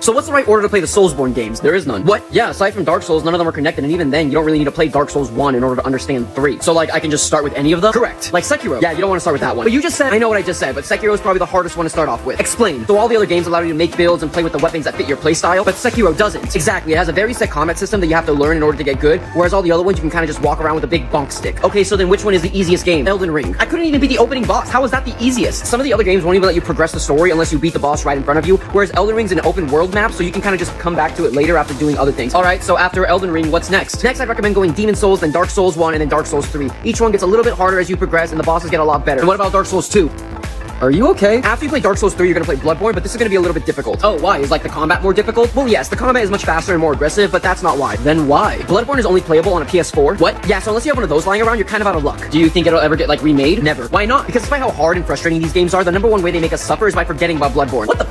So what's the right order to play the Soulsborne games? There is none. What? Yeah, aside from Dark Souls, none of them are connected, and even then, you don't really need to play Dark Souls 1 in order to understand 3. So like, I can just start with any of them? Correct. Like Sekiro. Yeah, you don't want to start with that one. But you just said, I know what I just said, but Sekiro is probably the hardest one to start off with. Explain. So all the other games allow you to make builds and play with the weapons that fit your playstyle, but Sekiro doesn't. Exactly, it has a very set combat system that you have to learn in order to get good, whereas all the other ones, you can kind of just walk around with a big bonk stick. Okay, so then which one is the easiest game? Elden Ring. I couldn't even beat the opening boss. How is that the easiest? Some of the other games won't even let you progress the story unless you beat the boss right in front of you, whereas Elden Ring's an open world map, so you can kind of just come back to it later after doing other things. Alright, so after Elden Ring, what's next? Next, I'd recommend going Demon Souls, then Dark Souls 1, and then Dark Souls 3. Each one gets a little bit harder as you progress, and the bosses get a lot better. And what about Dark Souls 2? Are you okay? After you play Dark Souls 3, you're gonna play Bloodborne, but this is gonna be a little bit difficult. Oh, why? Is like the combat more difficult? Well, yes, the combat is much faster and more aggressive, but that's not why. Then why? Bloodborne is only playable on a PS4. What? Yeah, so unless you have one of those lying around, you're kind of out of luck. Do you think it'll ever get, like, remade? Never. Why not? Because despite how hard and frustrating these games are, the #1 way they make us suffer is by forgetting about Bloodborne. What the fuck?